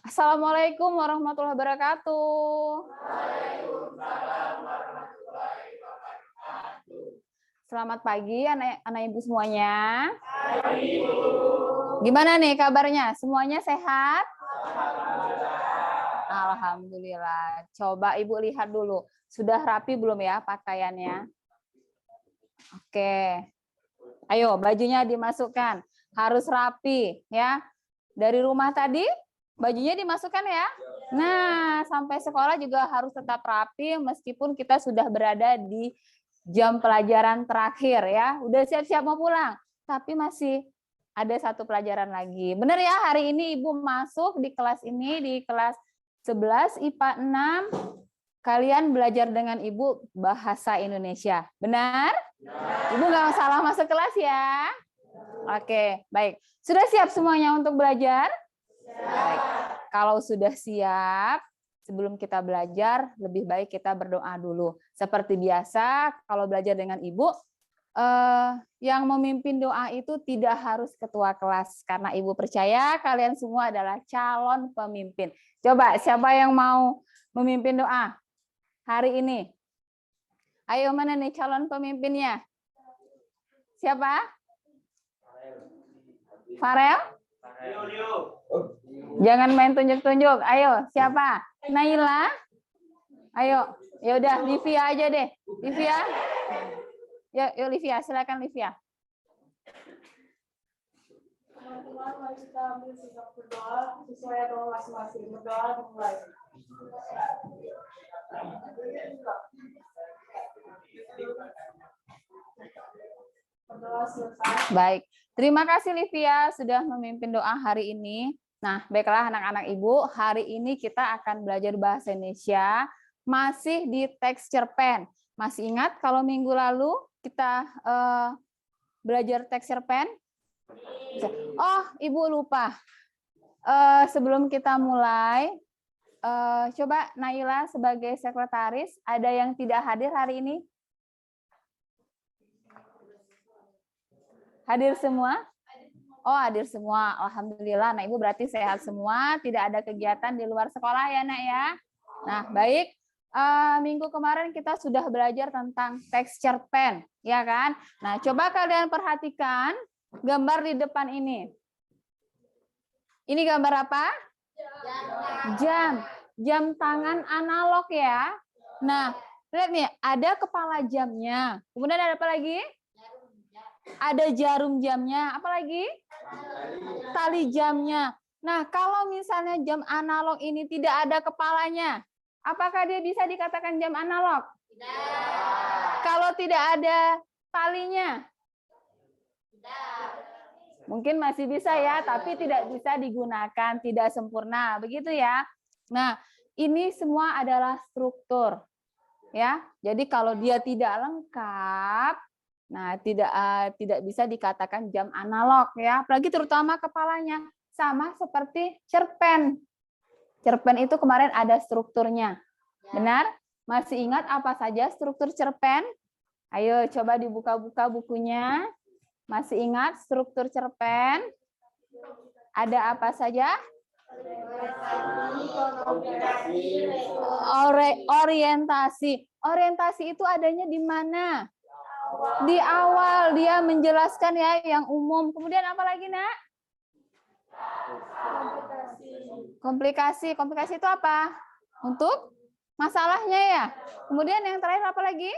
Assalamualaikum warahmatullahi wabarakatuh. Selamat pagi anak ibu semuanya. Gimana nih kabarnya? Semuanya sehat? Alhamdulillah. Coba ibu lihat dulu. Sudah rapi belum ya pakaiannya? Oke. Ayo bajunya dimasukkan. Harus rapi ya. Dari rumah tadi bajunya dimasukkan ya. Nah, sampai sekolah juga harus tetap rapi meskipun kita sudah berada di jam pelajaran terakhir ya. Udah siap-siap mau pulang, tapi masih ada satu pelajaran lagi. Benar ya, hari ini Ibu masuk di kelas ini, di kelas 11 IPA 6. Kalian belajar dengan Ibu bahasa Indonesia. Benar? Ibu nggak salah masuk kelas ya. Oke, baik. Sudah siap semuanya untuk belajar? Baik. Kalau sudah siap, sebelum kita belajar, lebih baik kita berdoa dulu. Seperti biasa, kalau belajar dengan Ibu, yang memimpin doa itu tidak harus ketua kelas. Karena Ibu percaya kalian semua adalah calon pemimpin. Coba, siapa yang mau memimpin doa hari ini? Ayo, mana nih calon pemimpinnya? Siapa? Farel? Jangan main tunjuk-tunjuk. Ayo, siapa? Naila? Ayo, ya udah Livia aja deh. Livia? Yuk Livia, silakan Livia. Teman-teman, mari kita ambil sikap berdoa sesuai doa masing-masing. Berdoa dimulai. Berdoa selesai. Baik, terima kasih Livia sudah memimpin doa hari ini. Nah, baiklah anak-anak Ibu, hari ini kita akan belajar bahasa Indonesia masih di teks cerpen. Masih ingat kalau minggu lalu kita belajar teks cerpen? Oh, Ibu lupa. Sebelum kita mulai, coba Naila sebagai sekretaris, ada yang tidak hadir hari ini? Hadir semua? Oh, hadir semua. Alhamdulillah. Nah, Ibu berarti sehat semua, tidak ada kegiatan di luar sekolah ya, Nak ya. Nah, baik. Minggu kemarin kita sudah belajar tentang teks cerpen, ya kan? Nah, coba kalian perhatikan gambar di depan ini. Ini gambar apa? Jam. Jam tangan analog ya. Nah, lihat nih, ada kepala jamnya. Kemudian ada apa lagi? Ada jarum jamnya, apa lagi? Tali jamnya. Nah, kalau misalnya jam analog ini tidak ada kepalanya, apakah dia bisa dikatakan jam analog? Tidak. Kalau tidak ada talinya? Tidak. Mungkin masih bisa ya, tapi tidak bisa digunakan, tidak sempurna, begitu ya. Nah, ini semua adalah struktur. Ya, jadi kalau dia tidak lengkap, nah tidak bisa dikatakan jam analog ya, apalagi terutama kepalanya sama seperti cerpen. Cerpen itu kemarin ada strukturnya. Benar? Masih ingat apa saja struktur cerpen? Ayo coba dibuka-buka bukunya. Masih ingat struktur cerpen? Ada apa saja? Orientasi. Orientasi itu adanya di mana? Di awal dia menjelaskan ya yang umum. Kemudian apa lagi, Nak? Komplikasi. Komplikasi itu apa? Untuk masalahnya ya. Kemudian yang terakhir apa lagi?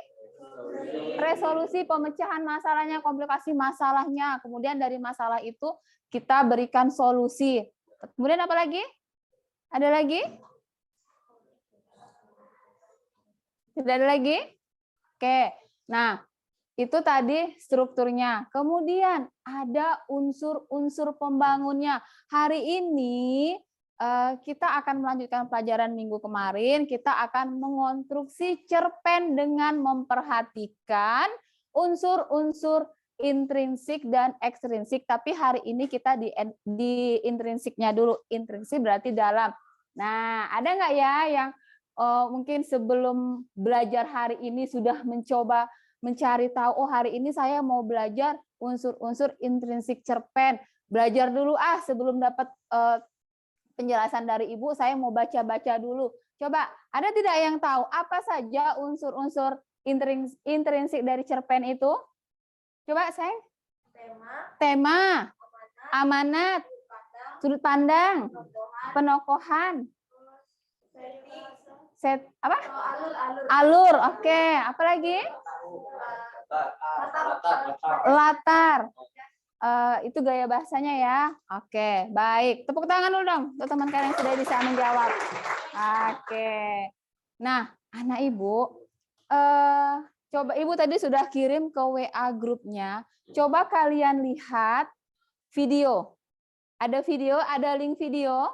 Resolusi, pemecahan masalahnya, komplikasi masalahnya. Kemudian dari masalah itu kita berikan solusi. Kemudian apa lagi? Ada lagi? Tidak ada lagi? Oke. Nah, itu tadi strukturnya. Kemudian ada unsur-unsur pembangunnya. Hari ini kita akan melanjutkan pelajaran minggu kemarin. Kita akan mengonstruksi cerpen dengan memperhatikan unsur-unsur intrinsik dan ekstrinsik. Tapi hari ini kita di intrinsiknya dulu. Intrinsik berarti dalam. Nah, ada nggak ya yang mungkin sebelum belajar hari ini sudah mencoba mencari tahu, oh hari ini saya mau belajar unsur-unsur intrinsik cerpen. Belajar dulu sebelum dapat penjelasan dari Ibu, saya mau baca-baca dulu. Coba, ada tidak yang tahu apa saja unsur-unsur intrinsik dari cerpen itu? Coba, sayang. Tema, amanat, sudut pandang, penokohan, apa? Alur, oke. Apa lagi? Latar. Itu gaya bahasanya ya. Oke, baik. Tepuk tangan dulu dong untuk teman kalian yang sudah bisa menjawab. Oke. Nah, anak Ibu, coba Ibu tadi sudah kirim ke WA grupnya. Coba kalian lihat video. Ada video, ada link video?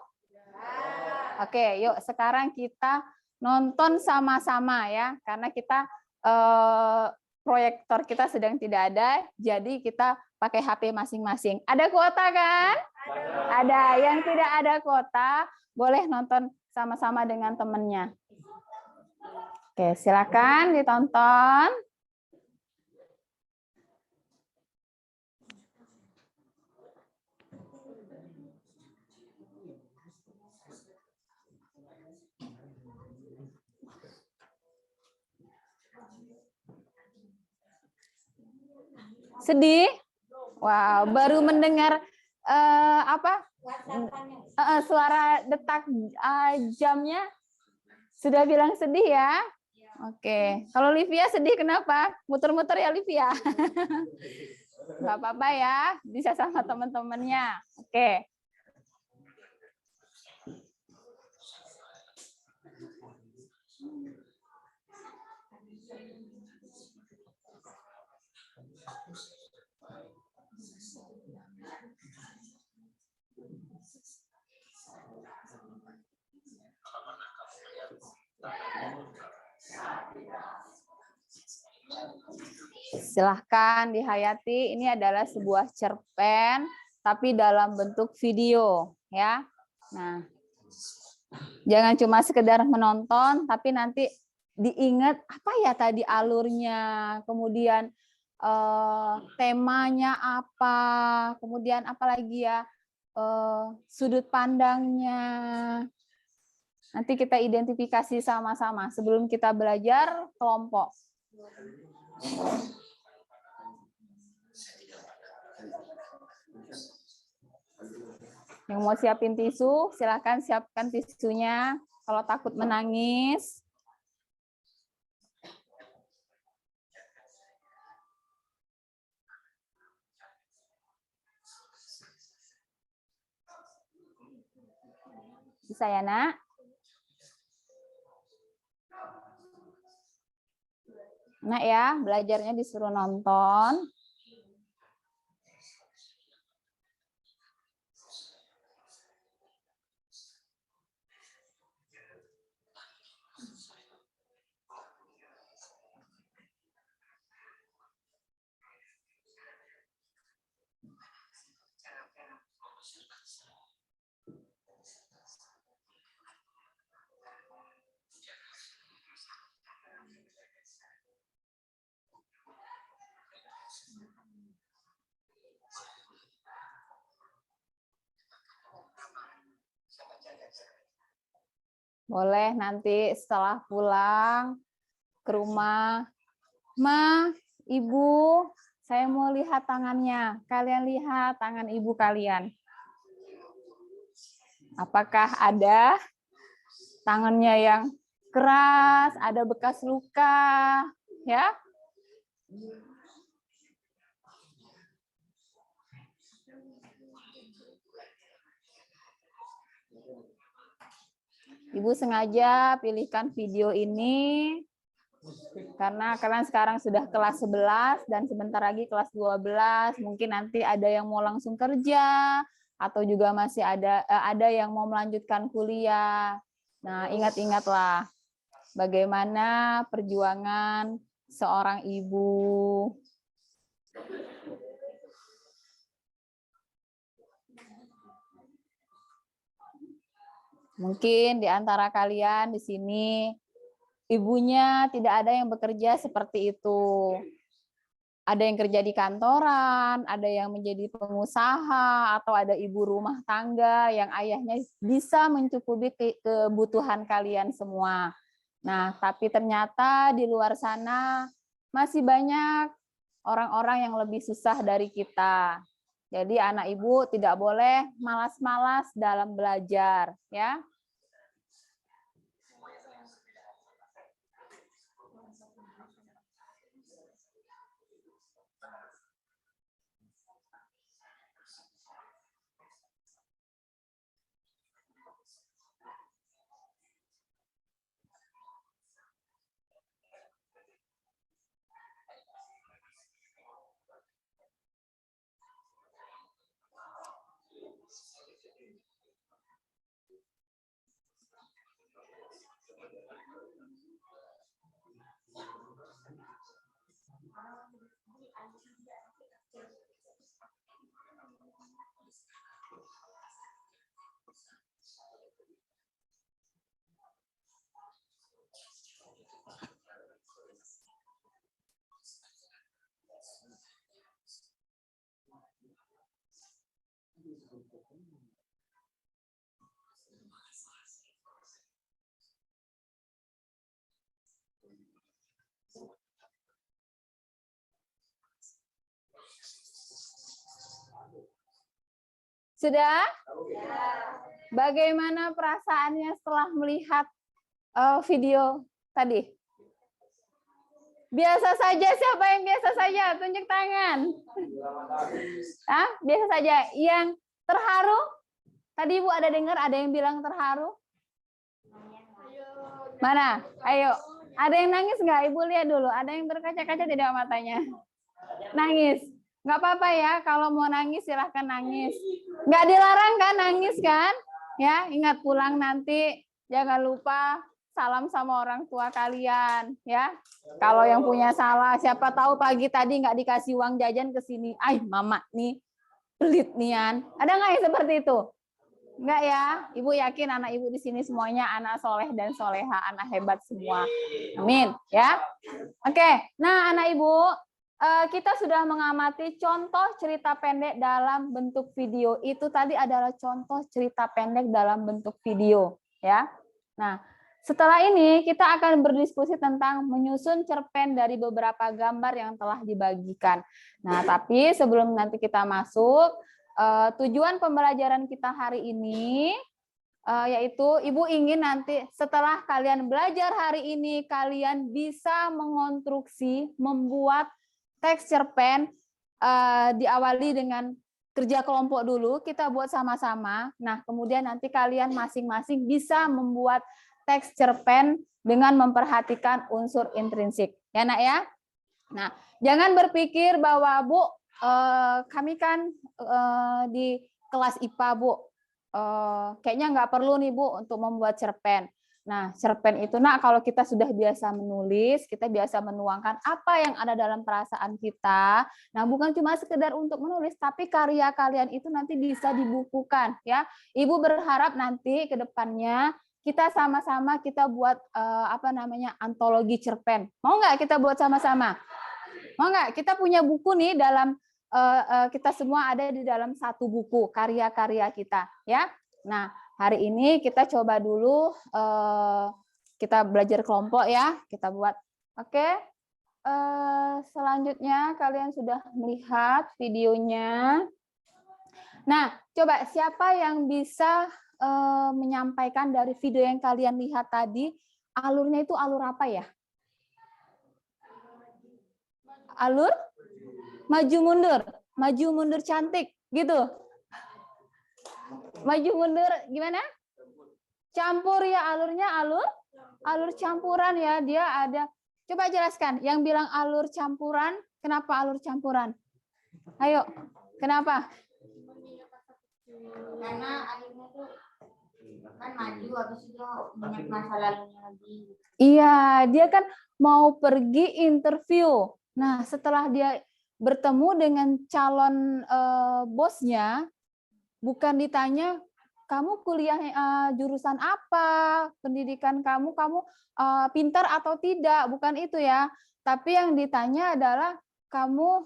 Oke, yuk sekarang kita nonton sama-sama ya. Karena kita proyektor kita sedang tidak ada, jadi kita pakai HP masing-masing. Ada kuota kan? Ada. Yang tidak ada kuota, boleh nonton sama-sama dengan temannya. Oke, silakan ditonton. Sedih? Wow, baru mendengar suara detak jamnya sudah bilang sedih ya? Oke, kalau Livia sedih kenapa? Muter-muter ya Livia? Nggak apa-apa ya, bisa sama teman-temannya. Oke. Silahkan dihayati, ini adalah sebuah cerpen, tapi dalam bentuk video. Ya. Nah, jangan cuma sekedar menonton, tapi nanti diingat apa ya tadi alurnya, kemudian temanya apa, kemudian apalagi ya sudut pandangnya. Nanti kita identifikasi sama-sama sebelum kita belajar kelompok. Yang mau siapin tisu, silakan siapkan tisunya. Kalau takut menangis. Bisa ya, Nak? Nak ya, belajarnya disuruh nonton. Boleh nanti setelah pulang ke rumah, Ma, Ibu, saya mau lihat tangannya. Kalian lihat tangan ibu kalian. Apakah ada tangannya yang keras, ada bekas luka, ya? Ibu sengaja pilihkan video ini karena kalian sekarang sudah kelas 11 dan sebentar lagi kelas 12. Mungkin nanti ada yang mau langsung kerja atau juga masih ada yang mau melanjutkan kuliah. Nah, ingat-ingatlah bagaimana perjuangan seorang ibu. Mungkin di antara kalian di sini ibunya tidak ada yang bekerja seperti itu. Ada yang kerja di kantoran, ada yang menjadi pengusaha, atau ada ibu rumah tangga yang ayahnya bisa mencukupi kebutuhan kalian semua. Nah, tapi ternyata di luar sana masih banyak orang-orang yang lebih susah dari kita. Jadi anak ibu tidak boleh malas-malas dalam belajar, ya. Sudah? Bagaimana perasaannya setelah melihat video tadi? Biasa saja, siapa yang biasa saja? Tunjuk tangan. Ah, biasa saja. Yang terharu? Tadi Ibu ada dengar ada yang bilang terharu? Mana? Ayo. Ada yang nangis nggak? Ibu lihat dulu. Ada yang berkaca-kaca tidak matanya? Nangis. Nggak apa-apa ya. Kalau mau nangis silahkan nangis. Nggak dilarang kan nangis kan? Ya, ingat pulang nanti jangan lupa salam sama orang tua kalian ya. Kalau yang punya salah, siapa tahu pagi tadi nggak dikasih uang jajan ke sini. Ay, mama nih pelit nian. Ada nggak yang seperti itu? Enggak ya? Ibu yakin anak ibu di sini semuanya anak soleh dan soleha, anak hebat semua. Amin ya. Oke, nah anak ibu, kita sudah mengamati contoh cerita pendek dalam bentuk video. Itu tadi adalah contoh cerita pendek dalam bentuk video ya. Nah, setelah ini kita akan berdiskusi tentang menyusun cerpen dari beberapa gambar yang telah dibagikan. Nah, tapi sebelum nanti kita masuk, tujuan pembelajaran kita hari ini yaitu Ibu ingin nanti setelah kalian belajar hari ini kalian bisa mengonstruksi, membuat teks cerpen, diawali dengan kerja kelompok dulu, kita buat sama-sama. Nah, kemudian nanti kalian masing-masing bisa membuat teks cerpen dengan memperhatikan unsur intrinsik. Ya, Nak ya? Nah, jangan berpikir bahwa Bu, kami kan di kelas IPA, Bu. Kayaknya nggak perlu nih, Bu, untuk membuat cerpen. Nah, cerpen itu, Nak, kalau kita sudah biasa menulis, kita biasa menuangkan apa yang ada dalam perasaan kita. Nah, bukan cuma sekedar untuk menulis, tapi karya kalian itu nanti bisa dibukukan, ya. Ibu berharap nanti ke depannya kita sama-sama kita buat antologi cerpen. Mau nggak kita buat sama-sama? Mau nggak? Kita punya buku nih dalam kita semua ada di dalam satu buku karya-karya kita, ya. Nah, hari ini kita coba dulu kita belajar kelompok ya, kita buat. Oke. Selanjutnya kalian sudah melihat videonya. Nah, coba siapa yang bisa menyampaikan dari video yang kalian lihat tadi, alurnya itu alur apa ya? Alur maju mundur cantik gitu. Maju mundur gimana? Campur ya, alurnya alur campuran ya. Dia ada. Coba jelaskan yang bilang alur campuran, kenapa alur campuran? Ayo, kenapa? Karena alurnya tuh kan maju habis itu banyak masa lalunya lagi. Iya, dia kan mau pergi interview. Nah, setelah dia bertemu dengan calon bosnya, bukan ditanya kamu kuliah jurusan apa, pendidikan kamu pintar atau tidak, bukan itu ya. Tapi yang ditanya adalah kamu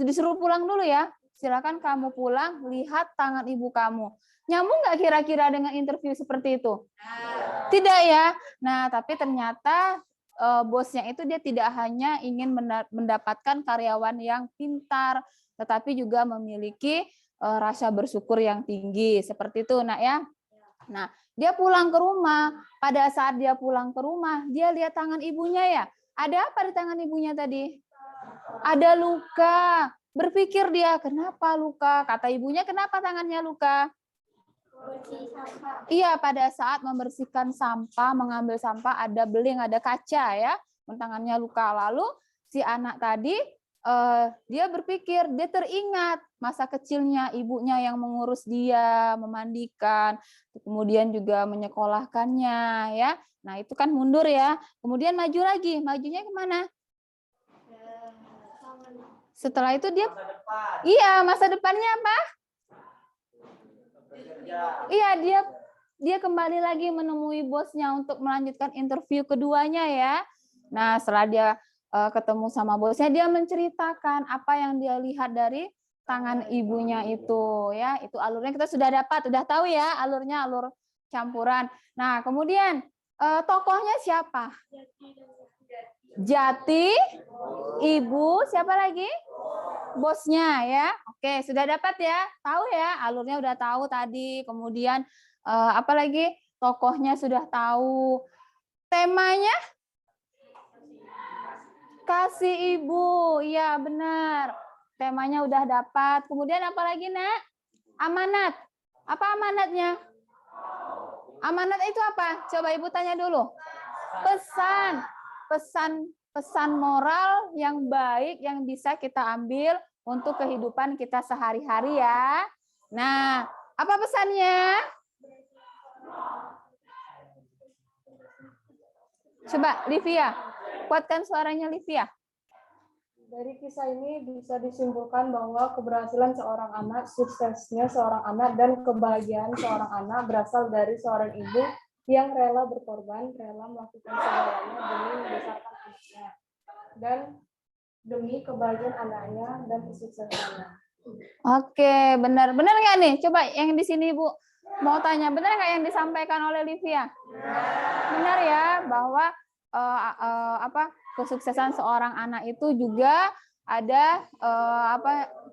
disuruh pulang dulu ya. Silakan kamu pulang, lihat tangan ibu kamu. Nyambung nggak kira-kira dengan interview seperti itu? Tidak ya. Nah, tapi ternyata bosnya itu dia tidak hanya ingin mendapatkan karyawan yang pintar, tetapi juga memiliki rasa bersyukur yang tinggi. Seperti itu, Nak ya. Nah, dia pulang ke rumah. Pada saat dia pulang ke rumah, dia lihat tangan ibunya ya. Ada apa di tangan ibunya tadi? Ada luka. Berpikir dia, kenapa luka? Kata ibunya, kenapa tangannya luka? Iya, pada saat membersihkan sampah, mengambil sampah, ada beling, ada kaca ya. Tangannya luka. Lalu si anak tadi, dia berpikir, dia teringat masa kecilnya ibunya yang mengurus dia, memandikan, kemudian juga menyekolahkannya ya. Nah, itu kan mundur ya. Kemudian maju lagi. Majunya kemana? Setelah itu dia, iya, masa depannya apa? Iya, dia kembali lagi menemui bosnya untuk melanjutkan interview keduanya ya. Nah, setelah dia ketemu sama bosnya, dia menceritakan apa yang dia lihat dari tangan ibunya itu ya. Itu alurnya kita sudah dapat, sudah tahu ya alurnya, alur campuran. Nah, kemudian tokohnya siapa? Jati, ibu, siapa lagi? Bosnya ya. Oke, sudah dapat ya. Tahu ya, alurnya udah tahu tadi. Kemudian apa lagi? Tokohnya sudah tahu. Temanya kasih ibu. Iya, benar. Temanya udah dapat. Kemudian apa lagi, Nak? Amanat. Apa amanatnya? Amanat itu apa? Coba Ibu tanya dulu. Pesan moral yang baik yang bisa kita ambil untuk kehidupan kita sehari-hari ya. Nah, apa pesannya? Coba Livia, kuatkan suaranya Livia. Dari kisah ini bisa disimpulkan bahwa keberhasilan seorang anak, suksesnya seorang anak, dan kebahagiaan seorang anak berasal dari seorang ibu yang rela berkorban, rela melakukan segalanya demi membesarkan anaknya, dan demi kebahagiaan anaknya dan kesuksesannya. Oke, benar nggak nih? Coba yang di sini Bu mau tanya, benar nggak yang disampaikan oleh Livia? Benar ya, bahwa kesuksesan seorang anak itu juga ada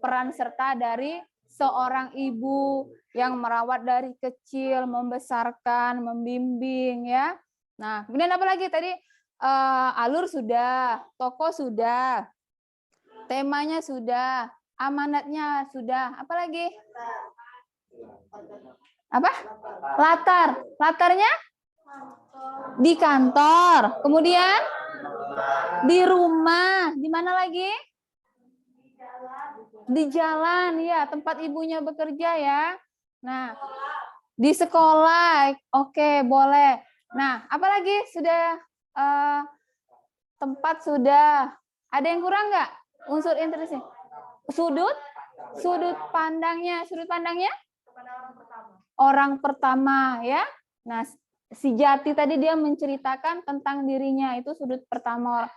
peran serta dari seorang ibu yang merawat dari kecil, membesarkan, membimbing ya. Nah, kemudian apa lagi tadi? Alur sudah, tokoh sudah, temanya sudah, amanatnya sudah, apa lagi? Apa? Latarnya? Di kantor. Kemudian di rumah. Di mana lagi? Di jalan, ya, tempat ibunya bekerja ya. Nah, di sekolah. Oke, boleh. Nah, apa lagi? Sudah tempat sudah. Ada yang kurang nggak? Unsur interestnya. Sudut pandangnya. Orang pertama ya. Nah, si Jati tadi dia menceritakan tentang dirinya, itu sudut pertama,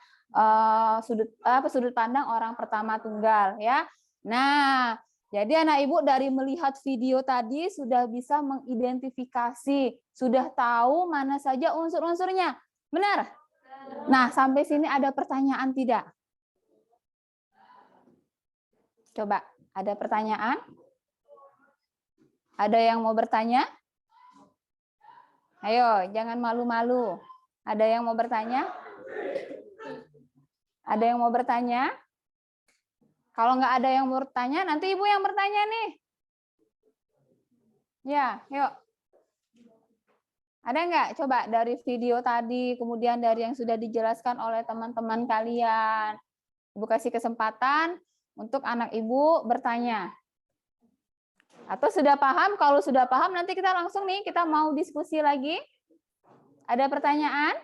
sudut pandang orang pertama tunggal ya. Nah, jadi anak ibu dari melihat video tadi sudah bisa mengidentifikasi, sudah tahu mana saja unsur-unsurnya. Benar? Nah, sampai sini ada pertanyaan tidak? Coba, ada pertanyaan? Ada yang mau bertanya? Ayo, jangan malu-malu. Ada yang mau bertanya? Ada yang mau bertanya? Kalau nggak ada yang mau bertanya, nanti Ibu yang bertanya nih. Ya, yuk. Ada nggak? Coba dari video tadi, kemudian dari yang sudah dijelaskan oleh teman-teman kalian. Ibu kasih kesempatan untuk anak Ibu bertanya. Atau sudah paham? Kalau sudah paham, nanti kita langsung nih, kita mau diskusi lagi. Ada pertanyaan?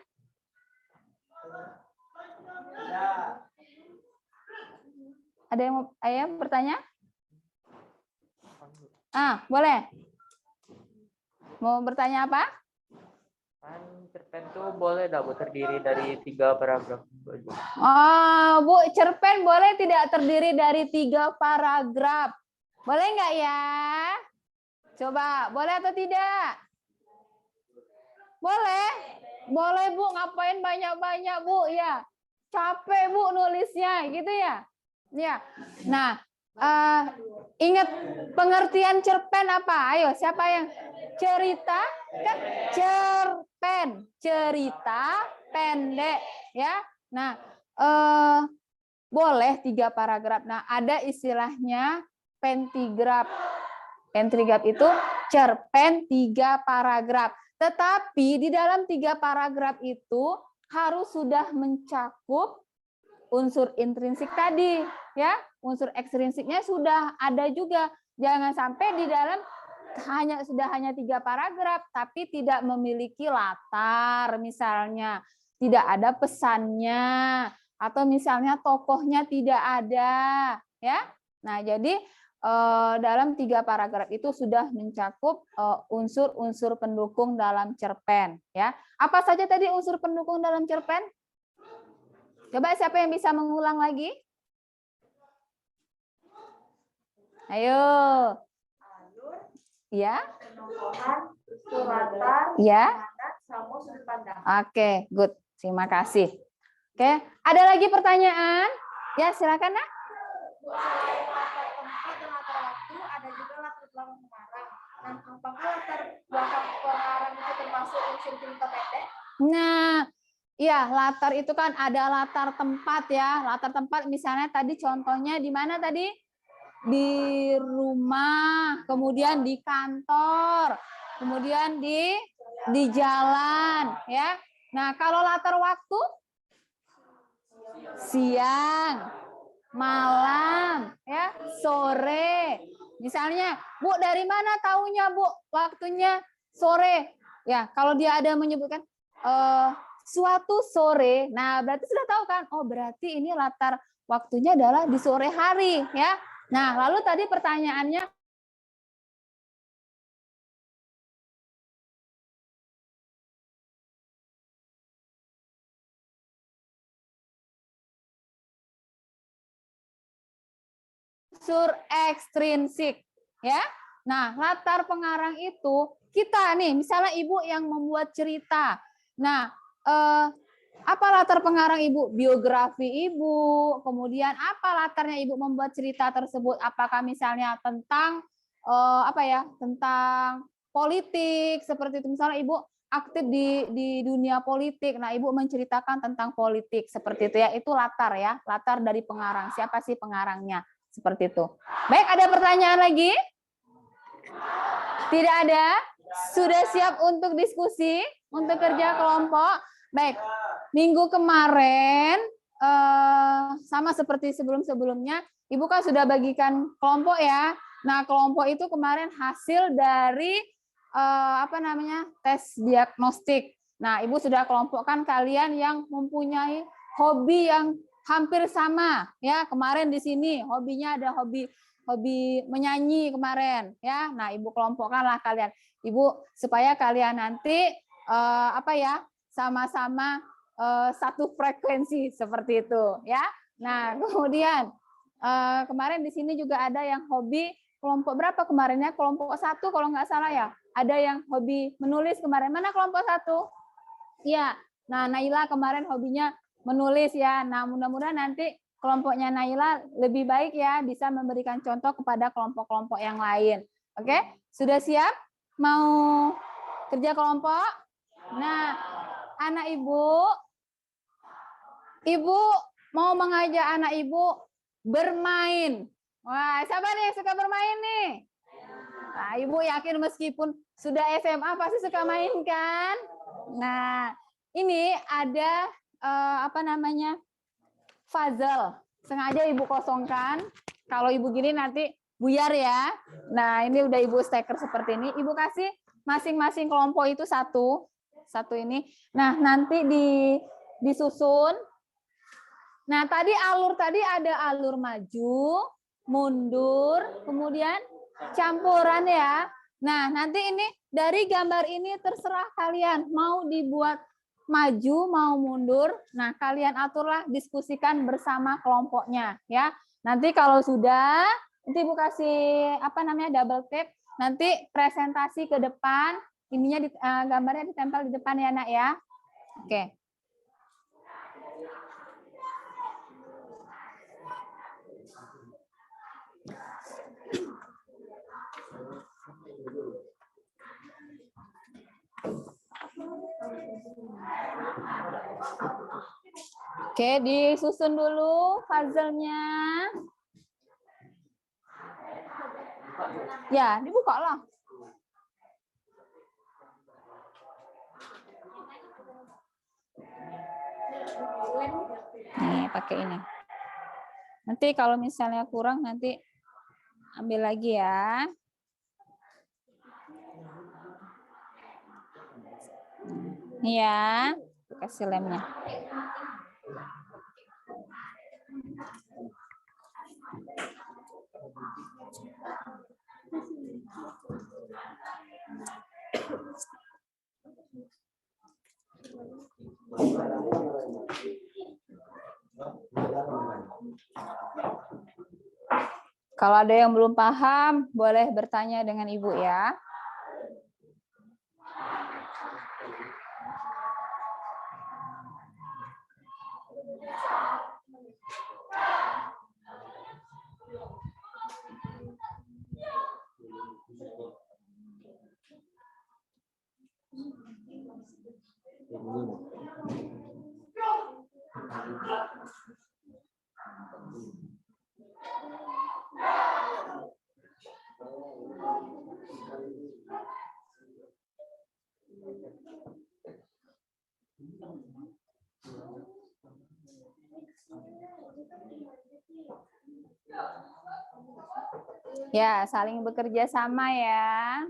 Ada yang mau bertanya? Boleh. Mau bertanya apa? Kan cerpen tuh boleh dah Bu terdiri dari 3 paragraf aja. Bu, cerpen boleh tidak terdiri dari 3 paragraf? Boleh nggak ya? Coba, boleh atau tidak? Boleh? Boleh Bu, ngapain banyak-banyak Bu? Ya, capek Bu nulisnya, gitu ya? Ya. Nah, ingat pengertian cerpen apa? Ayo, siapa yang cerita? Kan cerpen, cerita pendek, ya. Nah, boleh 3 paragraf. Nah, ada istilahnya pentigraf. Pentigraf itu cerpen 3 paragraf. Tetapi di dalam 3 paragraf itu harus sudah mencakup unsur intrinsik tadi, ya. Unsur ekstrinsiknya sudah ada juga. Jangan sampai di dalam hanya 3 paragraf tapi tidak memiliki latar misalnya, tidak ada pesannya atau misalnya tokohnya tidak ada, ya. Nah, jadi dalam 3 paragraf itu sudah mencakup unsur-unsur pendukung dalam cerpen, ya. Apa saja tadi unsur pendukung dalam cerpen? Coba siapa yang bisa mengulang lagi? Ayo. Ya. Ya. Oke, good. Terima kasih. Oke, ada lagi pertanyaan? Ya, silakan, Nak. Ada juga latar belakang pengarang. Nah, apakah latar belakang pengarang itu termasuk unsur cerita pendek? Nah, iya, latar itu kan ada latar tempat ya. Latar tempat misalnya tadi contohnya di mana tadi? Di rumah, kemudian di kantor, kemudian di jalan, ya. Nah, kalau latar waktu siang, malam, ya, sore. Misalnya, Bu, dari mana taunya, Bu, waktunya sore? Ya, kalau dia ada menyebutkan suatu sore, nah berarti sudah tahu kan? Oh, berarti ini latar waktunya adalah di sore hari, ya. Nah, lalu tadi pertanyaannya unsur ekstrinsik, ya. Nah, latar pengarang itu kita nih, misalnya Ibu yang membuat cerita. Nah, apa latar pengarang Ibu? Biografi Ibu, kemudian apa latarnya Ibu membuat cerita tersebut? Apakah misalnya tentang apa ya? Tentang politik seperti itu. Misalnya Ibu aktif di dunia politik. Nah, Ibu menceritakan tentang politik seperti itu ya. Itu latar ya, latar dari pengarang. Siapa sih pengarangnya? Seperti itu. Baik, ada pertanyaan lagi? Tidak ada? Sudah siap untuk diskusi, untuk kerja kelompok? Baik, minggu kemarin sama seperti sebelum-sebelumnya, Ibu kan sudah bagikan kelompok ya. Nah, kelompok itu kemarin hasil dari tes diagnostik. Nah, Ibu sudah kelompokkan kalian yang mempunyai hobi yang hampir sama ya. Kemarin di sini hobinya ada hobi menyanyi kemarin ya. Nah, Ibu kelompokkanlah kalian. Ibu supaya kalian nanti sama-sama satu frekuensi seperti itu ya. Nah, kemudian kemarin di sini juga ada yang hobi kelompok berapa kemarinnya? Kelompok 1 kalau nggak salah ya. Ada yang hobi menulis kemarin. Mana kelompok 1? Iya. Nah, Naila kemarin hobinya menulis ya. Nah, mudah-mudahan nanti kelompoknya Naila lebih baik ya, bisa memberikan contoh kepada kelompok-kelompok yang lain. Oke? Sudah siap? Mau kerja kelompok? Nah, anak Ibu mau mengajak anak Ibu bermain. Wah, siapa nih yang suka bermain nih? Nah, Ibu yakin meskipun sudah SMA pasti suka main kan? Nah, ini ada puzzle. Sengaja Ibu kosongkan. Kalau Ibu gini nanti buyar ya. Nah, ini udah Ibu steker seperti ini. Ibu kasih masing-masing kelompok itu satu ini. Nah, nanti disusun. Nah, tadi ada alur maju, mundur, kemudian campuran ya. Nah, nanti ini dari gambar ini terserah kalian mau dibuat maju, mau mundur. Nah, kalian aturlah, diskusikan bersama kelompoknya ya. Nanti kalau sudah, nanti Ibu kasih apa namanya double tap, nanti presentasi ke depan, ininya gambarnya ditempel di depan ya, Nak ya. Oke. Oke, disusun dulu puzzle-nya. Ya, dibuka lah. Nih, pakai ini. Nanti kalau misalnya kurang, nanti ambil lagi ya. Nih ya, kasih lemnya. Kalau ada yang belum paham, boleh bertanya dengan Ibu ya. Ya, saling bekerja sama ya.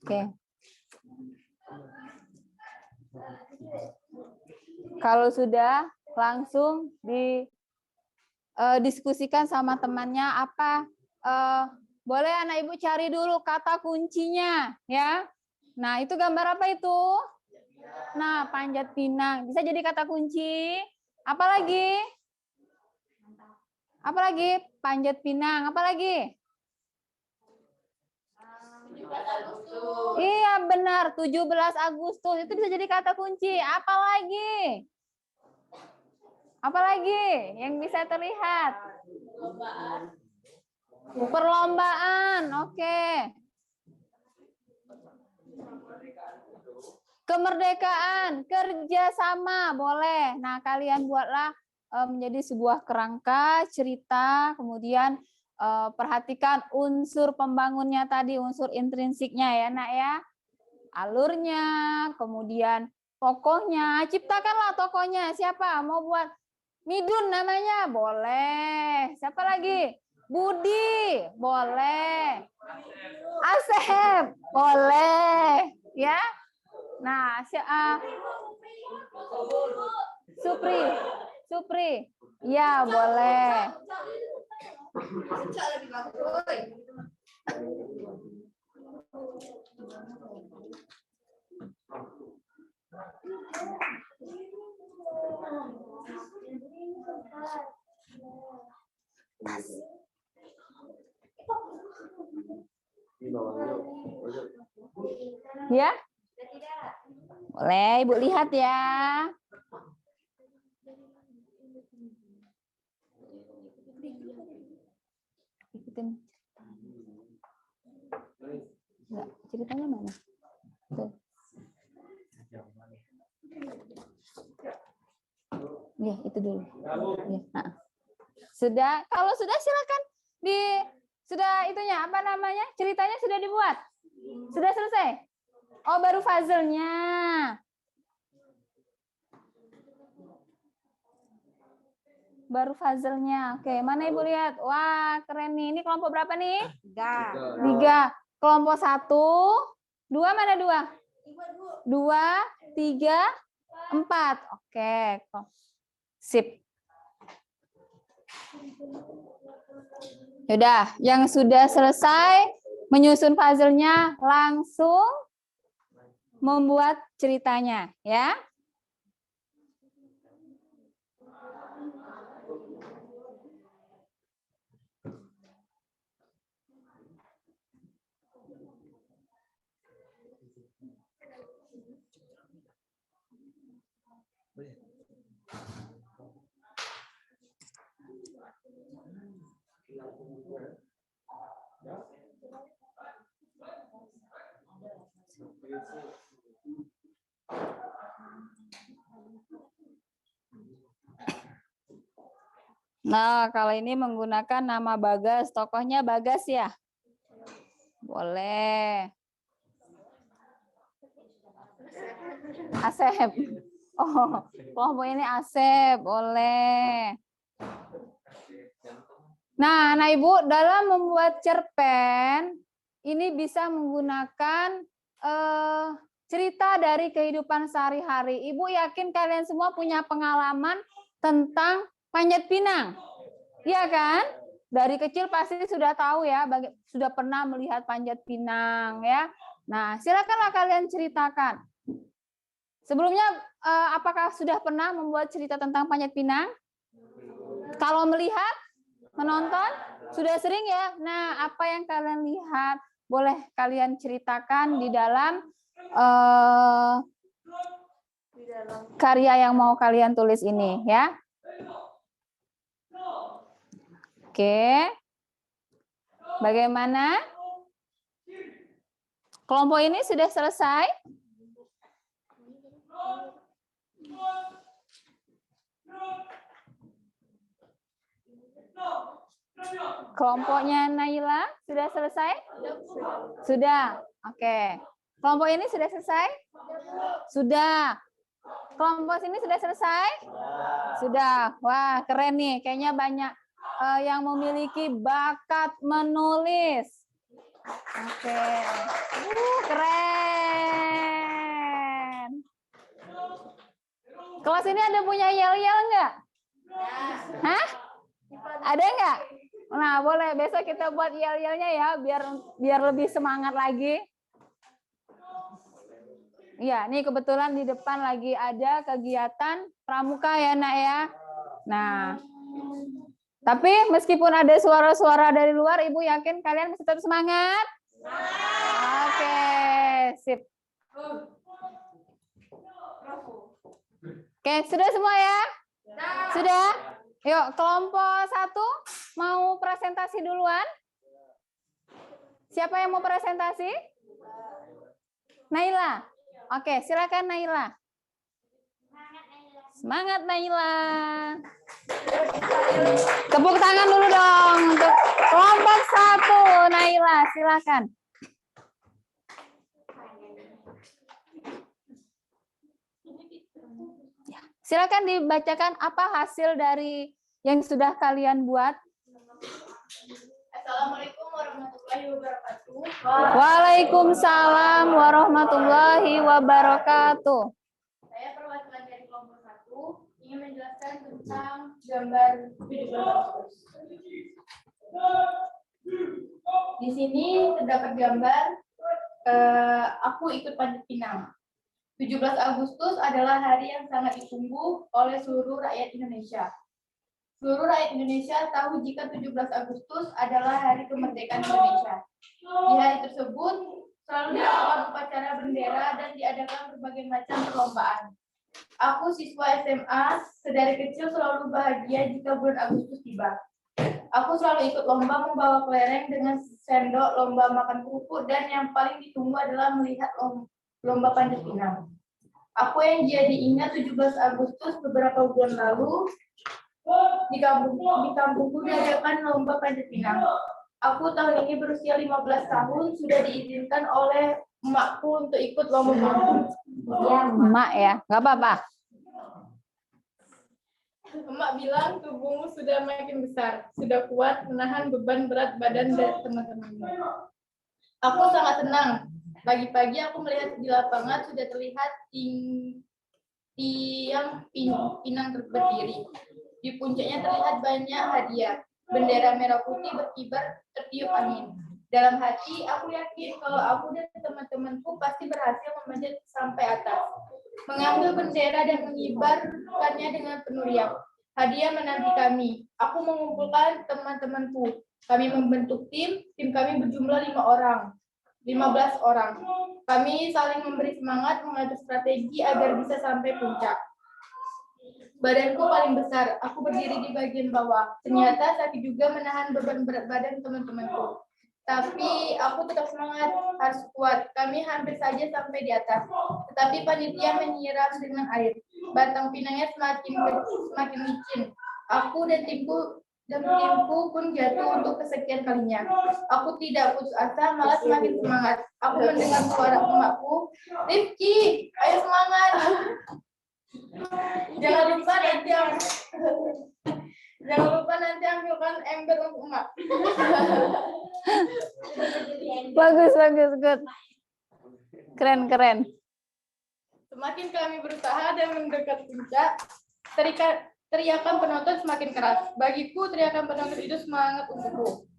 Oke. Kalau sudah, langsung didiskusikan sama temannya apa. Boleh anak ibu cari dulu kata kuncinya ya. Nah, itu gambar apa itu? Nah, panjat pinang. Bisa jadi kata kunci. Apa lagi? Apa lagi? Panjat pinang. Apa lagi? Iya benar, 17 Agustus itu bisa jadi kata kunci. Apa lagi? Apa lagi yang bisa terlihat? Perlombaan, oke. Kemerdekaan, kerjasama, boleh. Nah, kalian buatlah menjadi sebuah kerangka cerita, kemudian perhatikan unsur pembangunnya tadi, unsur intrinsiknya ya, Nak ya. Alurnya, kemudian tokohnya, ciptakanlah tokohnya. Siapa? Mau buat Midun namanya? Boleh. Siapa lagi? Budi, boleh. Asep, boleh. Ya. Nah, Supri. Ya, boleh. Ya? Boleh, Ibu lihat ya. Ikutin. Enggak, ceritanya mana? Tuh. Ya, itu dulu. Ya, nah. Sudah, kalau sudah silakan Sudah itunya apa namanya? Ceritanya sudah dibuat? Sudah selesai? Oh, baru puzzle-nya. Baru puzzle-nya. Oke, mana Ibu lihat? Wah, keren nih. Ini kelompok berapa nih? 3. Kelompok 1, 2 mana 2? 2, 3, 4. Oke. Sip. Yaudah, yang sudah selesai menyusun puzzle-nya langsung membuat ceritanya, ya. Nah, kalau ini menggunakan nama Bagas, tokohnya Bagas ya? Boleh. Asep. Oh, kelompok ini Asep, boleh. Nah, Ibu, dalam membuat cerpen, ini bisa menggunakan cerita dari kehidupan sehari-hari. Ibu yakin kalian semua punya pengalaman tentang Panjat Pinang, iya kan? Dari kecil pasti sudah tahu ya, sudah pernah melihat Panjat Pinang ya. Nah, silakanlah kalian ceritakan. Sebelumnya, apakah sudah pernah membuat cerita tentang Panjat Pinang? Kalau melihat, menonton, sudah sering ya. Nah, apa yang kalian lihat? Boleh kalian ceritakan di dalam karya yang mau kalian tulis ini ya. Oke. Bagaimana? Kelompok ini sudah selesai? Kelompoknya Naila sudah selesai? Sudah. Oke. Kelompok ini sudah selesai? Sudah. Kelompok sini sudah selesai? Sudah. Wah, keren nih. Kayaknya banyak yang memiliki bakat menulis. Oke. Keren. Kelas ini ada punya yel-yel enggak? Hah? Ada enggak? Nah, boleh besok kita buat yel-yelnya ya, biar lebih semangat lagi. Iya, nih kebetulan di depan lagi ada kegiatan pramuka ya, Nak ya. Nah, tapi meskipun ada suara-suara dari luar, Ibu yakin kalian masih tetap semangat? Oke, sip. Oke, sudah semua ya? Sudah? Yuk, kelompok 1 mau presentasi duluan? Siapa yang mau presentasi? Naila. Oke, silakan Naila. Semangat Naila. Tepuk tangan dulu dong untuk kelompok 1 Naila, silakan. Silakan dibacakan apa hasil dari yang sudah kalian buat. Assalamualaikum warahmatullahi wabarakatuh. Waalaikumsalam warahmatullahi wabarakatuh. Saya perwakilan dari kelompok 1 ingin menjelaskan tentang gambar 17 Agustus. Di sini terdapat gambar aku ikut Panjat Pinang. 17 Agustus adalah hari yang sangat ditunggu oleh seluruh rakyat Indonesia. Seluruh rakyat Indonesia tahu jika 17 Agustus adalah hari kemerdekaan Indonesia. Di hari tersebut selalu dilakukan upacara bendera dan diadakan berbagai macam perlombaan. Aku siswa SMA, sedari kecil selalu bahagia jika bulan Agustus tiba. Aku selalu ikut lomba membawa kelereng dengan sendok, lomba makan kerupuk, dan yang paling ditunggu adalah melihat lomba Panjat Pinang. Aku yang jadi ingat 17 Agustus beberapa bulan lalu di kampungku diadakan lomba Panjat Pinang. Aku tahun ini berusia 15 tahun, sudah diizinkan oleh emakku untuk ikut lomba malam. Emak ya, nggak apa-apa. Emak bilang tubuhmu sudah makin besar, sudah kuat menahan beban berat badan dari teman-temanmu. Aku sangat senang. Pagi-pagi aku melihat di lapangan sudah terlihat tiang pinang berdiri. Di puncaknya terlihat banyak hadiah. Bendera merah putih berkibar tertiup angin. Dalam hati, aku yakin kalau aku dan teman-temanku pasti berhasil memanjat sampai atas. Mengambil bendera dan mengibarkannya dengan penuh riang. Hadiah menanti kami. Aku mengumpulkan teman-temanku. Kami membentuk tim kami berjumlah 15 orang. Kami saling memberi semangat mengatur strategi agar bisa sampai puncak. Badanku paling besar, aku berdiri di bagian bawah. Ternyata sakit juga menahan beban berat badan teman-temanku. Tapi aku tetap semangat, harus kuat. Kami hampir saja sampai di atas. Tetapi panitia menyiram dengan air. Batang pinangnya semakin licin. Aku dan timku pun jatuh untuk kesekian kalinya. Aku tidak putus asa, malah semakin semangat. Aku mendengar suara emakku, "Rifki, ayo semangat. Jangan lupa nanti ambilkan ember untuk emak." Bagus, good. Keren. Semakin kami berusaha dan mendekat puncak, teriakan penonton semakin keras. Bagiku, teriakan penonton itu semangat untukku.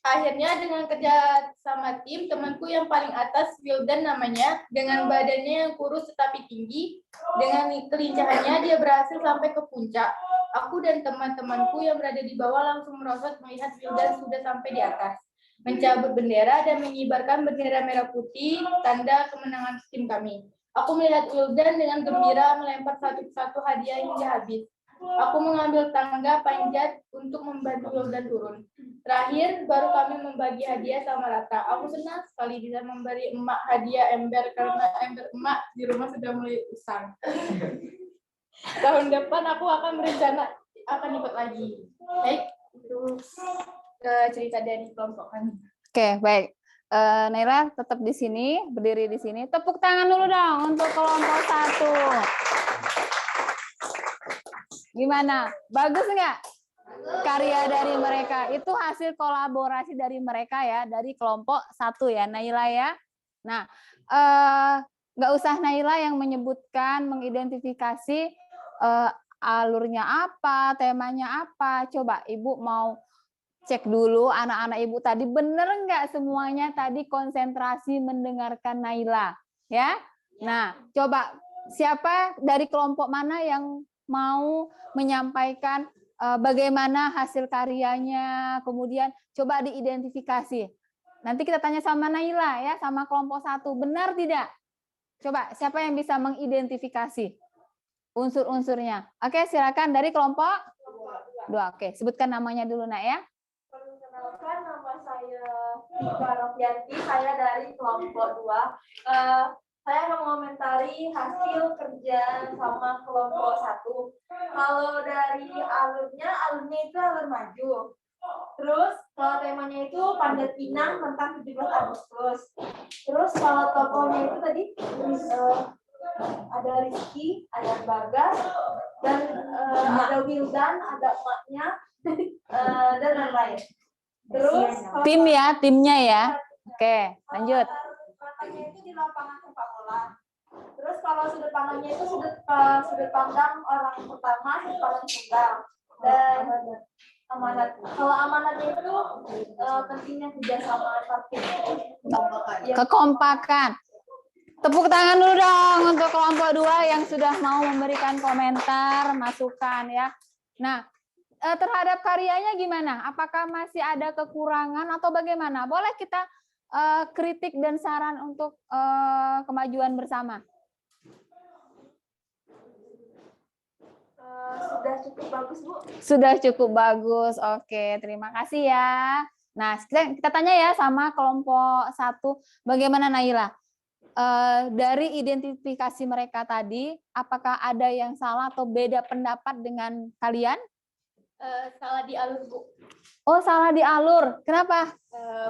Akhirnya dengan kerja sama tim, temanku yang paling atas, Wildan namanya, dengan badannya yang kurus tetapi tinggi, dengan kelincahannya dia berhasil sampai ke puncak. Aku dan teman-temanku yang berada di bawah langsung merosot melihat Wildan sudah sampai di atas, mencabut bendera dan mengibarkan bendera merah putih, tanda kemenangan tim kami. Aku melihat Wildan dengan gembira melempar satu persatu hadiah hingga habis. Aku mengambil tangga panjat untuk membantu Wildan turun. Terakhir, baru kami membagi hadiah sama rata. Aku senang sekali bisa memberi emak hadiah ember karena ember emak di rumah sudah mulai usang. Tahun depan aku akan berencana akan ikut lagi. Baik, itu cerita dari kelompok kami. Oke, baik. Naila tetap di sini, berdiri di sini. Tepuk tangan dulu dong untuk kelompok 1. Gimana? Bagus nggak? Karya dari mereka. Itu hasil kolaborasi dari mereka ya, dari kelompok 1 ya, Naila ya. Nah, nggak usah Naila yang menyebutkan, mengidentifikasi alurnya apa, temanya apa. Coba Ibu mau cek dulu anak-anak Ibu tadi bener nggak semuanya tadi konsentrasi mendengarkan Naila ya. Nah, coba siapa dari kelompok mana yang mau menyampaikan bagaimana hasil karyanya, kemudian coba diidentifikasi. Nanti kita tanya sama Naila ya, sama kelompok 1, benar tidak? Coba siapa yang bisa mengidentifikasi unsur-unsurnya? Oke, silakan dari kelompok 2. Oke, sebutkan namanya dulu Nak ya. Perkenalkan, nama saya Tika Rofianti, saya dari kelompok 2. Saya akan mengomentari hasil kerja sama kelompok 1. Kalau dari alurnya itu alur maju. Terus kalau temanya itu Panjat Pinang tentang 17 Agustus. Terus kalau tokohnya itu tadi ada Rizky, ada Bagas, dan ada Wildan, ada emaknya, dan lain-lain. Terus tim ya, timnya ya. Oke, lanjut. Matanya itu di lapangan sepak bola. Terus kalau sudut pandangnya itu sudut pandang orang pertama, sudut pandang tunggal. Dan amanat. Kalau amanatnya itu pentingnya kerjasama antar tim. Kekompakan. Tepuk tangan dulu dong untuk kelompok 2 yang sudah mau memberikan komentar, masukan ya. Nah, terhadap karyanya gimana? Apakah masih ada kekurangan atau bagaimana? Boleh kita kritik dan saran untuk kemajuan bersama. Sudah cukup bagus, Bu. Sudah cukup bagus. Oke, terima kasih ya. Nah, kita tanya ya sama kelompok 1, bagaimana Naila? dari identifikasi mereka tadi, apakah ada yang salah atau beda pendapat dengan kalian? Salah di alur, Bu. Oh, salah di alur. Kenapa?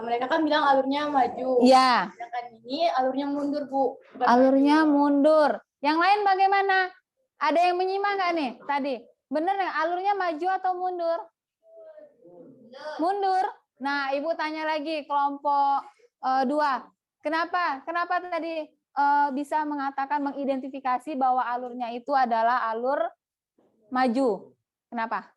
Mereka kan bilang alurnya maju. Iya. Sedangkan ini alurnya mundur, Bu. Bukan Alurnya maju. mundur. Yang lain bagaimana? Ada yang menyimak nggak nih tadi? Bener nggak? Alurnya maju atau mundur? Mundur. Nah, Ibu tanya lagi kelompok 2. Kenapa? Kenapa tadi bisa mengatakan mengidentifikasi bahwa alurnya itu adalah alur maju? Kenapa?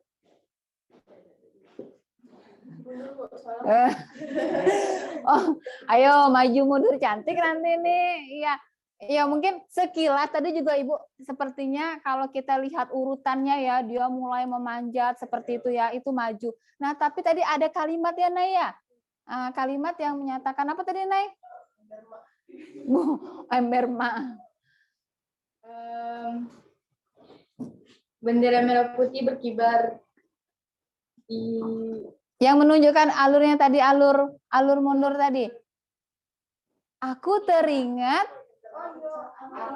Oh, ayo maju mundur cantik nanti nih. Iya. Ya mungkin sekilas tadi juga Ibu sepertinya kalau kita lihat urutannya ya, dia mulai memanjat seperti itu ya, itu maju. Nah, tapi tadi ada kalimat ya, Nay ya. Kalimat yang menyatakan apa tadi, Nay? Emberma. Bendera merah putih berkibar di Yang menunjukkan alurnya tadi, alur mundur tadi. Aku teringat,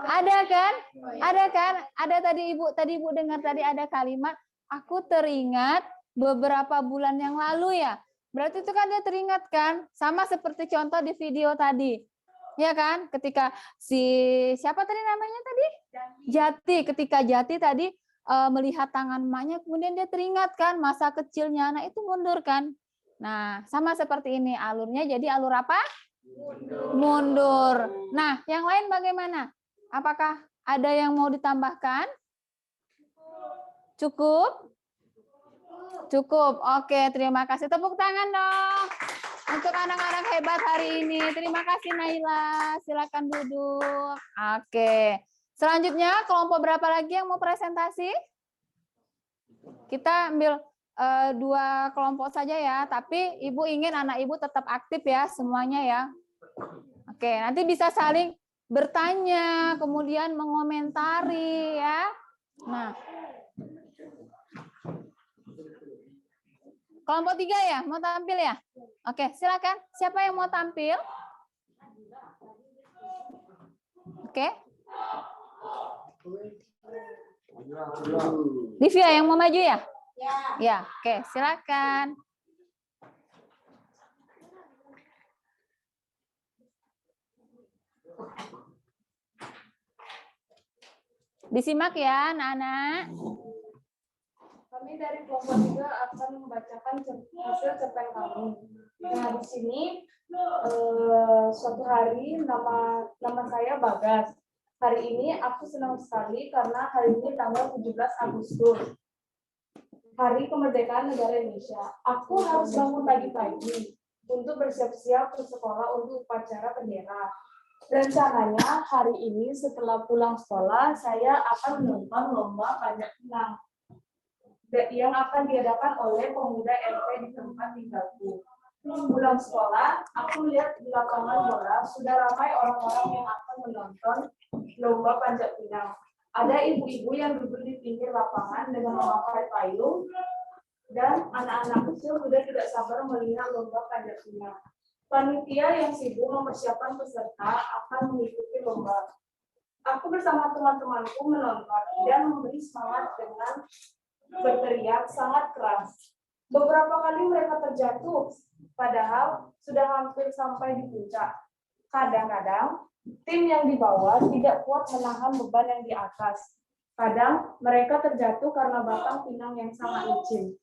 ada kan? Ada kan? Ada tadi Ibu dengar tadi ada kalimat, aku teringat beberapa bulan yang lalu ya. Berarti itu kan dia teringat kan? Sama seperti contoh di video tadi. Ya kan? Ketika siapa tadi namanya tadi? Jati. Ketika Jati tadi melihat tangan emaknya, kemudian dia teringat kan masa kecilnya, nah itu mundur kan. Nah, sama seperti ini alurnya, jadi alur apa? Mundur. Nah, yang lain bagaimana? Apakah ada yang mau ditambahkan? Cukup? Cukup. Oke, terima kasih. Tepuk tangan dong untuk anak-anak hebat hari ini. Terima kasih Naila. Silakan duduk. Oke. Selanjutnya, kelompok berapa lagi yang mau presentasi? Kita ambil 2 kelompok saja ya, tapi Ibu ingin anak Ibu tetap aktif ya, semuanya ya. Oke, nanti bisa saling bertanya, kemudian mengomentari ya. Nah, kelompok 3 ya, mau tampil ya? Oke, silakan. Siapa yang mau tampil? Oke. Livia yang mau maju ya? Ya, oke, silakan. Disimak ya, anak-anak. Kami dari kelompok 3 akan membacakan hasil cerpen kami. Nah, di sini suatu hari nama saya Bagas. Hari ini aku senang sekali karena hari ini tanggal 17 Agustus. Hari kemerdekaan negara Indonesia. Aku harus bangun pagi-pagi untuk bersiap-siap ke sekolah untuk upacara bendera. Rencananya hari ini setelah pulang sekolah saya akan menonton lomba panjat pinang yang akan diadakan oleh pemuda RT di tempat tinggalku. Pulang sekolah, aku lihat di lapangan bola sudah ramai orang-orang yang akan menonton lomba panjat pinang. Ada ibu-ibu yang duduk di pinggir lapangan dengan memakai payung, dan anak-anak kecil sudah tidak sabar melihat lomba panjat pinang. Panitia yang sibuk mempersiapkan peserta akan mengikuti lomba. Aku bersama teman-temanku menonton dan memberi semangat dengan berteriak sangat keras. Beberapa kali mereka terjatuh, padahal sudah hampir sampai di puncak. Kadang-kadang, tim yang di bawah tidak kuat menahan beban yang di atas. Kadang, mereka terjatuh karena batang pinang yang sangat licin.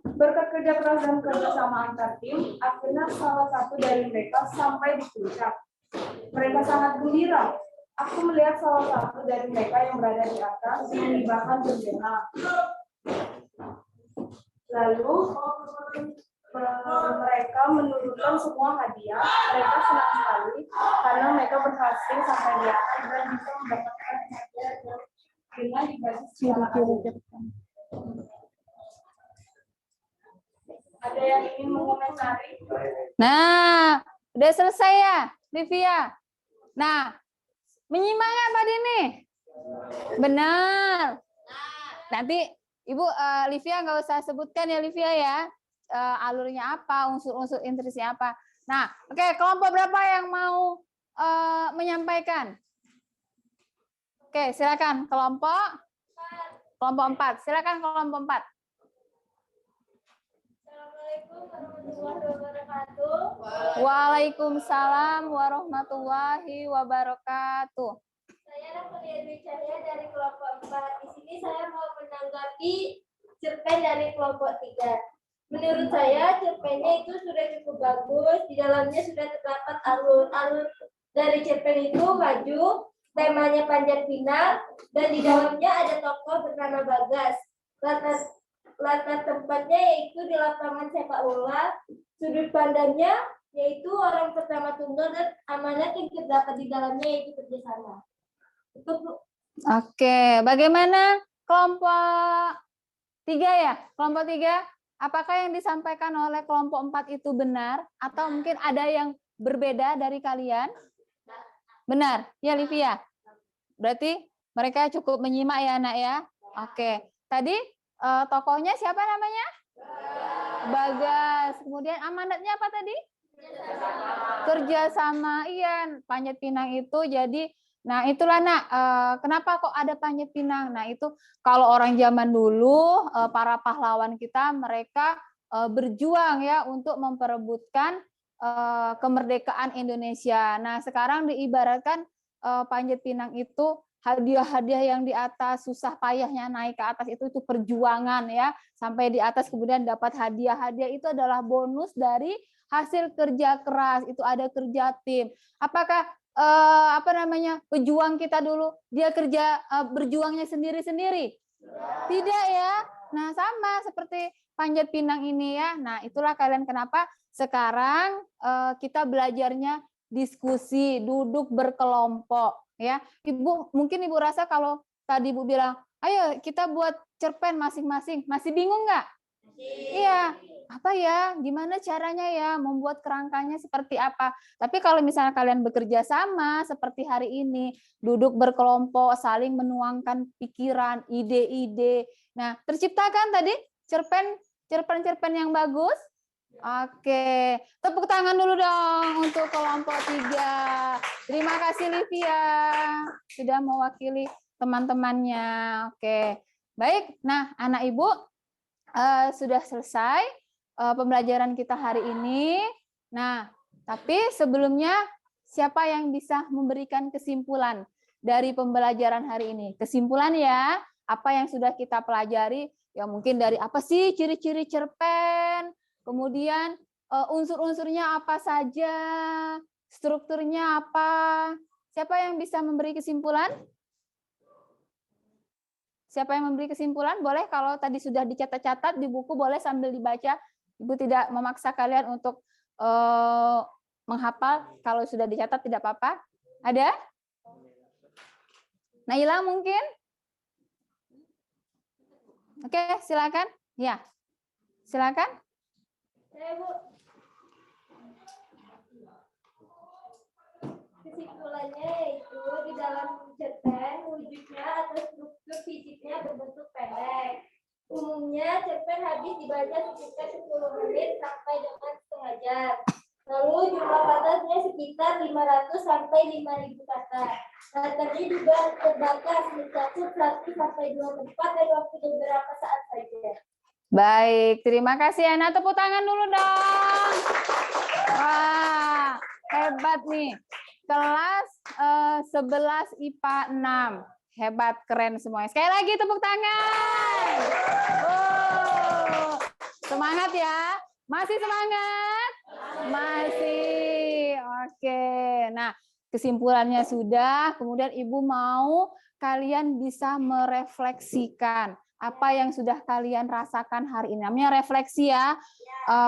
Berkat kerja keras dan kerjasama antar tim, akhirnya salah satu dari mereka sampai di puncak. Mereka sangat gembira. Aku melihat salah satu dari mereka yang berada di atas mengibarkan bendera. Lalu mereka menurunkan semua hadiah. Mereka senang sekali karena mereka berhasil sampai di atas dan bisa mendapatkan hadiah dengan dibagi secara adil. Ada yang ingin mengomentari? Nah, udah selesai ya, Livia. Nah, menyimak nggak tadi nih? Benar. Nanti Ibu Livia nggak usah sebutkan ya Livia ya, alurnya apa, unsur-unsur intrinsnya apa. Nah, oke, kelompok berapa yang mau menyampaikan? Oke, silakan kelompok 4. Silakan kelompok 4. Assalamualaikum warahmatullahi wabarakatuh. Waalaikumsalam warahmatullahi wabarakatuh. Saya Rafalia Dwi Cahya dari kelompok 4. Di sini saya mau menanggapi cerpen dari kelompok 3. Menurut saya cerpennya itu sudah cukup bagus. Di dalamnya sudah terdapat alur-alur dari cerpen itu maju. Temanya Panjat Pinang dan di dalamnya ada tokoh bernama Bagas. Latar tempatnya yaitu di lapangan sepak bola. Sudut pandangnya yaitu orang pertama tunggal dan amanat yang terdapat di dalamnya yaitu kerjasama. Oke, bagaimana kelompok 3 ya? Kelompok 3, apakah yang disampaikan oleh kelompok 4 itu benar atau mungkin ada yang berbeda dari kalian? Benar, ya Livia. Berarti mereka cukup menyimak ya anak ya. Oke, tadi tokohnya siapa namanya? Bagas. Kemudian amanatnya apa tadi? Kerjasama. Iya, Panjat Pinang itu jadi, nah itulah nak, kenapa kok ada Panjat Pinang? Nah itu kalau orang zaman dulu, para pahlawan kita mereka berjuang ya untuk memperebutkan kemerdekaan Indonesia. Nah sekarang diibaratkan Panjat Pinang itu hadiah-hadiah yang di atas, susah payahnya naik ke atas itu perjuangan ya, sampai di atas kemudian dapat hadiah-hadiah itu adalah bonus dari hasil kerja keras, itu ada kerja tim. Apakah pejuang kita dulu dia kerja berjuangnya sendiri-sendiri? Tidak ya. Nah sama seperti Panjat Pinang ini ya. Nah itulah kalian kenapa sekarang kita belajarnya diskusi, duduk berkelompok ya. Ibu mungkin Ibu rasa kalau tadi Ibu bilang, ayo kita buat cerpen masing-masing, masih bingung nggak? Iya, apa ya? Gimana caranya ya membuat kerangkanya seperti apa? Tapi kalau misalnya kalian bekerja sama seperti hari ini, duduk berkelompok, saling menuangkan pikiran, ide-ide. Nah, terciptakan tadi cerpen yang bagus. Oke, tepuk tangan dulu dong untuk kelompok 3. Terima kasih Livia sudah mewakili teman-temannya. Oke, baik. Nah, anak Ibu sudah selesai pembelajaran kita hari ini. Nah, tapi sebelumnya siapa yang bisa memberikan kesimpulan dari pembelajaran hari ini? Kesimpulan ya, apa yang sudah kita pelajari? Ya mungkin dari apa sih ciri-ciri cerpen? Kemudian unsur-unsurnya apa saja, strukturnya apa. Siapa yang bisa memberi kesimpulan? Siapa yang memberi kesimpulan? Boleh kalau tadi sudah dicatat-catat di buku, boleh sambil dibaca. Ibu tidak memaksa kalian untuk menghafal. Kalau sudah dicatat tidak apa-apa. Ada? Naila mungkin? Oke, silakan. Ya, silakan. Kesimpulannya yaitu di dalam cerpen wujudnya atau struktur fisiknya berbentuk pendek. Umumnya cerpen habis dibaca sekitar 10 menit sampai dengan setengah jam. Lalu jumlah katanya sekitar 500 sampai 5.000 kata. Katanya juga terbatas mencakup 1 sampai 2 tempat dan waktu beberapa saat saja. Baik, terima kasih Ana. Tepuk tangan dulu dong. Wah, hebat nih. Kelas 11 IPA 6. Hebat, keren semuanya. Sekali lagi tepuk tangan. Semangat ya. Masih semangat? Masih. Oke. Nah, kesimpulannya sudah. Kemudian Ibu mau kalian bisa merefleksikan apa yang sudah kalian rasakan hari ini. Namanya refleksi ya.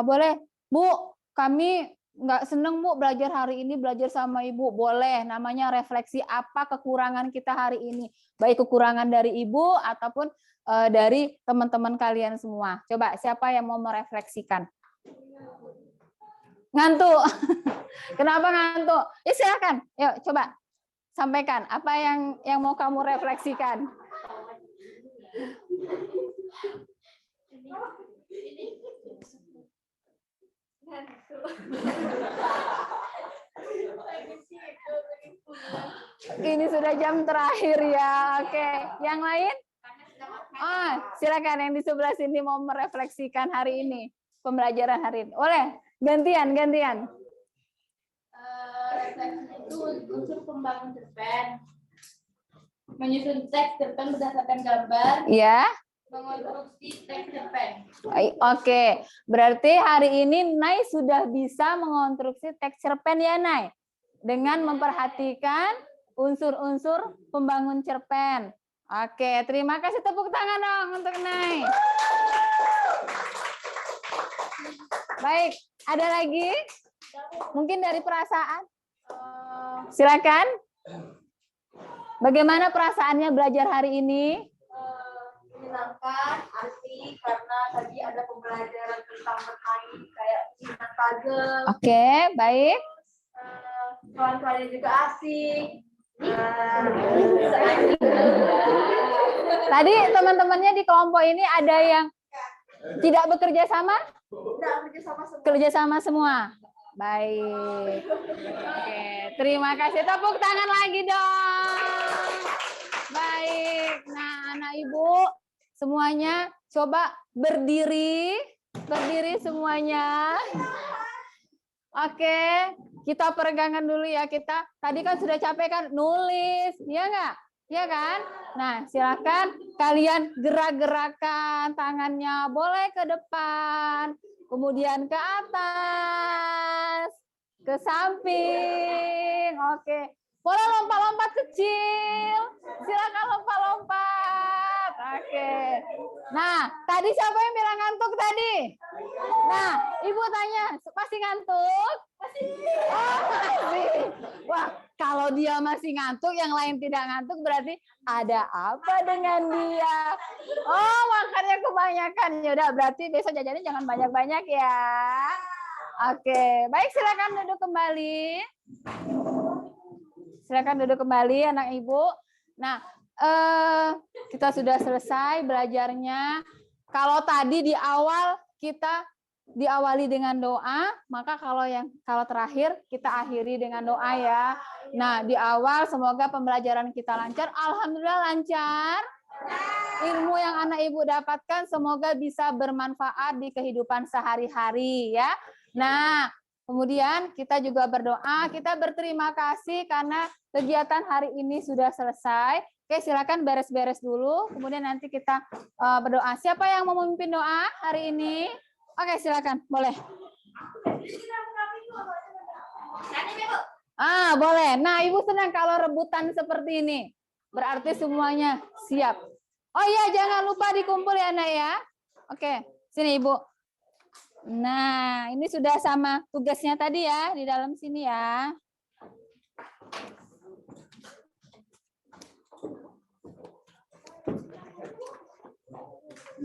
Boleh, Bu, kami nggak seneng Bu belajar hari ini, belajar sama Ibu. Boleh, namanya refleksi apa kekurangan kita hari ini. Baik kekurangan dari Ibu ataupun dari teman-teman kalian semua. Coba, siapa yang mau merefleksikan? Ngantuk. Kenapa ngantuk? Ya silakan. Yuk, coba sampaikan apa yang mau kamu refleksikan. ini sudah jam terakhir ya. Oke, yang lain? Oh, silakan yang di sebelah sini mau merefleksikan hari ini, pembelajaran hari ini. Oleh, gantian. Refleksi itu unsur pembangun cerpen. Menyusun teks cerpen berdasarkan gambar. Ya. Mengonstruksi teks cerpen. Oke, berarti hari ini Nay sudah bisa mengonstruksi teks cerpen ya Nay, dengan memperhatikan unsur-unsur pembangun cerpen. Oke, terima kasih, tepuk tangan dong untuk Nay. Baik, ada lagi? Mungkin dari perasaan? Silakan. Bagaimana perasaannya belajar hari ini? Menyenangkan, asik, karena tadi ada pembelajaran tentang bermain kayak bikin puzzle. Oke, baik. Kawan-kawannya juga asik. Tadi teman-temannya di kelompok ini ada yang tidak bekerja sama? Kerja sama semua. Baik. Oke, terima kasih. Tepuk tangan lagi dong. Baik. Nah, anak ibu semuanya coba berdiri. Berdiri semuanya. Oke, kita peregangan dulu ya. Kita tadi kan sudah capek kan nulis, ya enggak? Ya kan? Nah, silakan kalian gerak-gerakan tangannya, boleh ke depan, kemudian ke atas, ke samping. Oke. Boleh lompat-lompat kecil. Silakan lompat-lompat. Oke. Nah, tadi siapa yang bilang ngantuk tadi? Nah, Ibu tanya, pasti ngantuk? Oh, masih. Wah, kalau dia masih ngantuk, yang lain tidak ngantuk, berarti ada apa dengan dia? Oh, makannya kebanyakan. Ya udah, berarti besok jajannya jangan banyak-banyak ya. Oke, baik, silakan duduk kembali. Silakan duduk kembali, anak ibu. Nah, kita sudah selesai belajarnya. Kalau tadi di awal kita diawali dengan doa, maka kalau terakhir kita akhiri dengan doa ya. Nah, di awal semoga pembelajaran kita lancar. Alhamdulillah lancar. Ilmu yang anak ibu dapatkan semoga bisa bermanfaat di kehidupan sehari-hari ya. Nah, kemudian kita juga berdoa, kita berterima kasih karena kegiatan hari ini sudah selesai. Oke, silakan beres-beres dulu, kemudian nanti kita berdoa. Siapa yang mau memimpin doa hari ini? Oke, silakan, boleh. Boleh. Nah, Ibu senang kalau rebutan seperti ini. Berarti semuanya siap. Oh iya, jangan lupa dikumpul ya, Nak ya. Oke, sini Ibu. Nah, ini sudah sama tugasnya tadi ya, di dalam sini ya.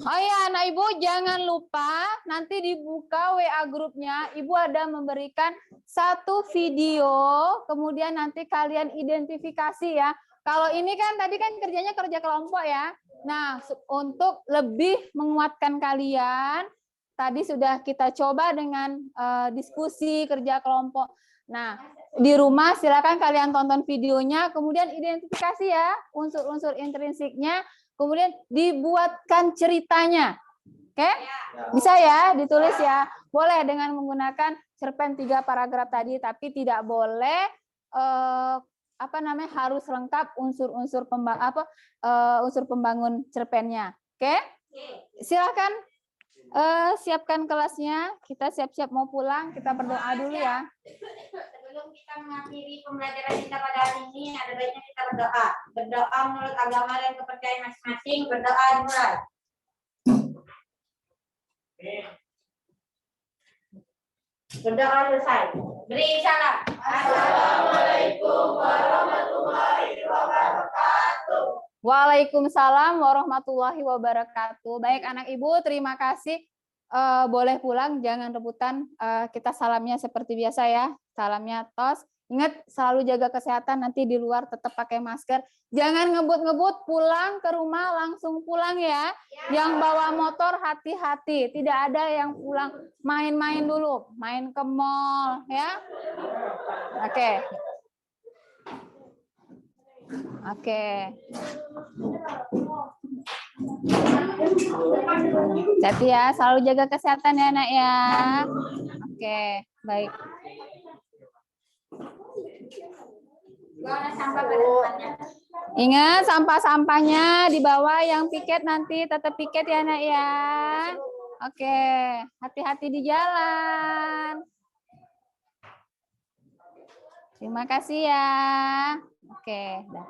Oh ya, anak ibu jangan lupa nanti dibuka WA grupnya. Ibu ada memberikan satu video, kemudian nanti kalian identifikasi ya. Kalau ini kan tadi kan kerjanya kerja kelompok ya. Nah, untuk lebih menguatkan kalian, tadi sudah kita coba dengan diskusi kerja kelompok. Nah, di rumah silakan kalian tonton videonya, kemudian identifikasi ya unsur-unsur intrinsiknya. Kemudian dibuatkan ceritanya. Oke? Bisa ya, ditulis ya. Boleh dengan menggunakan cerpen 3 paragraf tadi, tapi tidak boleh harus lengkap unsur-unsur unsur pembangun cerpennya. Oke? Silakan siapkan kelasnya. Kita siap-siap mau pulang, kita berdoa dulu ya. Sebelum kita mengakhiri pembelajaran kita pada hari ini, ada baiknya kita berdoa. Berdoa menurut agama dan kepercayaan masing-masing. Berdoa dimulai. Berdoa selesai. Beri salam. Assalamualaikum warahmatullahi wabarakatuh. Waalaikumsalam warahmatullahi wabarakatuh. Baik anak ibu, terima kasih. Boleh pulang, jangan rebutan. Kita salamnya seperti biasa ya. Salamnya tos. Ingat selalu jaga kesehatan, nanti di luar tetap pakai masker. Jangan ngebut-ngebut, pulang ke rumah langsung pulang ya. Yang bawa motor hati-hati. Tidak ada yang pulang main-main dulu, main ke mall ya. Oke. Oke. Hati ya, selalu jaga kesehatan ya, Nak ya. Oke, baik. Ingat sampah-sampahnya dibawa, yang piket nanti tetap piket ya, Nak ya. Oke, hati-hati di jalan. Terima kasih ya. Oke, dah.